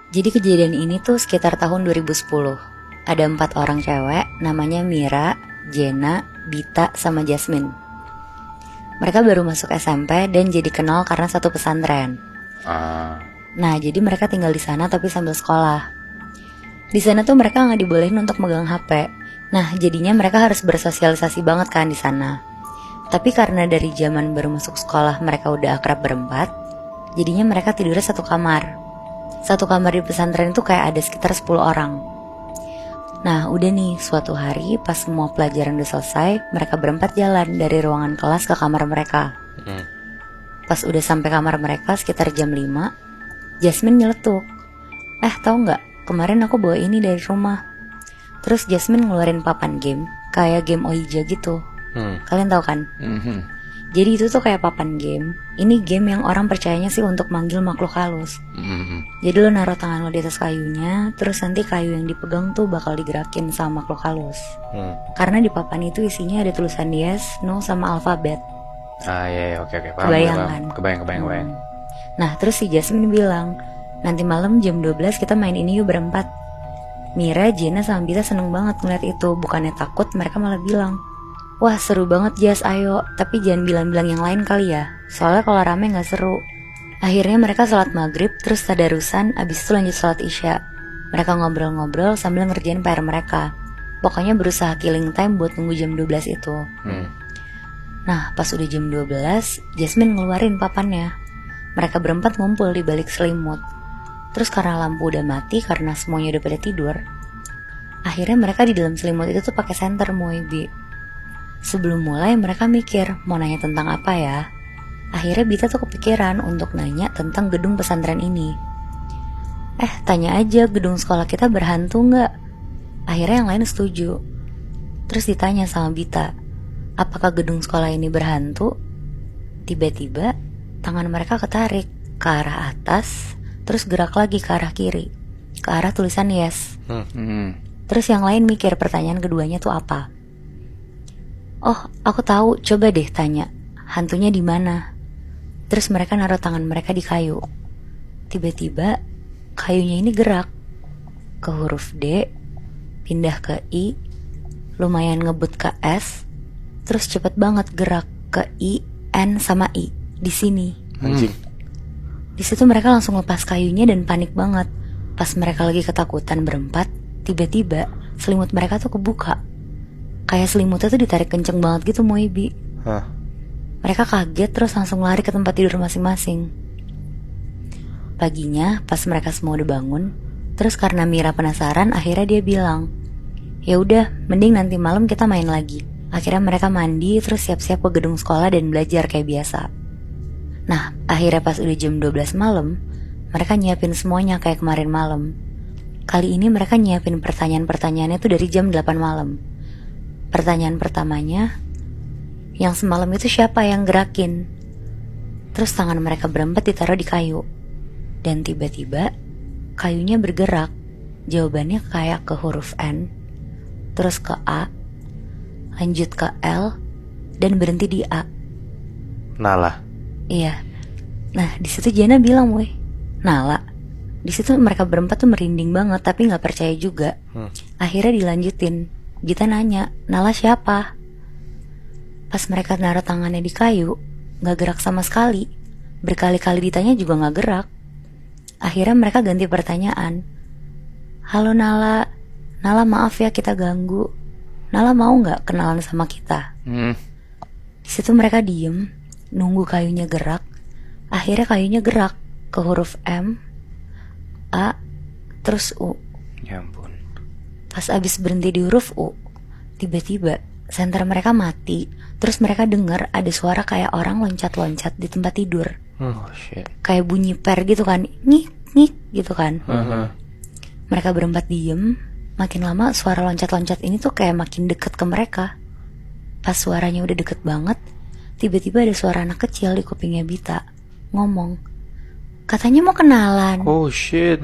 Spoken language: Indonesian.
Jadi kejadian ini tuh sekitar tahun 2010. Ada 4 orang cewek, namanya Mira, Jenna, Bita, sama Jasmine. Mereka baru masuk SMP dan jadi kenal karena satu pesantren. Nah, jadi mereka tinggal di sana tapi sambil sekolah. Di sana tuh mereka nggak dibolehin untuk megang HP. Nah, jadinya mereka harus bersosialisasi banget kan di sana. Tapi karena dari zaman baru masuk sekolah mereka udah akrab berempat, jadinya mereka tidurnya satu kamar. Satu kamar di pesantren itu kayak ada sekitar 10 orang. Nah, udah nih, suatu hari pas semua pelajaran udah selesai, mereka berempat jalan dari ruangan kelas ke kamar mereka. Pas udah sampai kamar mereka sekitar jam 5, Jasmine nyeletuk. Tahu nggak? Kemarin aku bawa ini dari rumah. Terus Jasmine ngeluarin papan game, kayak game Ouija gitu. Kalian tahu kan? Jadi itu tuh kayak papan game. Ini game yang orang percayanya sih untuk manggil makhluk halus. Jadi lo naruh tangan lo di atas kayunya, terus nanti kayu yang dipegang tuh bakal digerakin sama makhluk halus. Karena di papan itu isinya ada tulisan yes, no, sama alfabet. Iya, oke, paham. Kebayang. Nah, terus si Jasmine bilang, nanti malam jam 12 kita main ini yuk berempat. Mira, Jenna, sama Bita seneng banget ngeliat itu. Bukannya takut, mereka malah bilang, wah seru banget Jas, ayo. Tapi jangan bilang-bilang yang lain kali ya, soalnya kalau rame gak seru. Akhirnya mereka sholat maghrib, terus tadarusan, abis itu lanjut sholat isya. Mereka ngobrol-ngobrol sambil ngerjain PR mereka. Pokoknya berusaha killing time buat nunggu jam 12 itu. Nah, pas udah jam 12, Jasmine ngeluarin papannya. Mereka berempat ngumpul di balik selimut. Terus karena lampu udah mati, karena semuanya udah pada tidur, akhirnya mereka di dalam selimut itu tuh pakai senter Moebi. Sebelum mulai mereka mikir mau nanya tentang apa ya. Akhirnya Bita tuh kepikiran untuk nanya tentang gedung pesantren ini. Tanya aja, gedung sekolah kita berhantu gak? Akhirnya yang lain setuju. Terus ditanya sama Bita, apakah gedung sekolah ini berhantu? Tiba-tiba tangan mereka ketarik ke arah atas, terus gerak lagi ke arah kiri, ke arah tulisan yes. Terus yang lain mikir pertanyaan keduanya tuh apa. Oh, aku tahu, coba deh tanya, hantunya di mana? Terus mereka naruh tangan mereka di kayu. Tiba-tiba kayunya ini gerak ke huruf D, pindah ke I, lumayan ngebut ke S, terus cepet banget gerak ke I, N sama I di sini. Di situ mereka langsung lepas kayunya dan panik banget. Pas mereka lagi ketakutan berempat, tiba-tiba selimut mereka tuh kebuka. Kayak selimutnya tuh ditarik kenceng banget gitu Moebi. Mereka kaget terus langsung lari ke tempat tidur masing-masing. Paginya pas mereka semua udah bangun, terus karena Mira penasaran, akhirnya dia bilang, ya udah, mending nanti malam kita main lagi. Akhirnya mereka mandi terus siap-siap ke gedung sekolah dan belajar kayak biasa. Nah, akhirnya pas udah jam 12 malam, mereka nyiapin semuanya kayak kemarin malam. Kali ini mereka nyiapin pertanyaan-pertanyaannya tuh dari jam 8 malam. Pertanyaan pertamanya, yang semalam itu siapa yang gerakin? Terus tangan mereka berempat ditaruh di kayu. Dan tiba-tiba kayunya bergerak. Jawabannya kayak ke huruf N, terus ke A, lanjut ke L, dan berhenti di A. Nala. Iya. Nah, di situ Jenna bilang, weh, Nala. Di situ mereka berempat tuh merinding banget tapi nggak percaya juga. Akhirnya dilanjutin. Gita nanya, Nala siapa? Pas mereka naruh tangannya di kayu, nggak gerak sama sekali. Berkali-kali ditanya juga nggak gerak. Akhirnya mereka ganti pertanyaan. Halo Nala, Nala maaf ya kita ganggu. Nala mau nggak kenalan sama kita? Di situ mereka diem, nunggu kayunya gerak. Akhirnya kayunya gerak ke huruf M, A, terus U. Ya ampun. Pas abis berhenti di huruf U, tiba-tiba senter mereka mati. Terus mereka dengar ada suara kayak orang loncat-loncat di tempat tidur. Shit. Kayak bunyi per gitu kan, ngik gitu kan. Mereka berempat diem. Makin lama suara loncat-loncat ini tuh kayak makin deket ke mereka. Pas suaranya udah deket banget, tiba-tiba ada suara anak kecil di kupingnya Bita ngomong, katanya mau kenalan. Oh shit.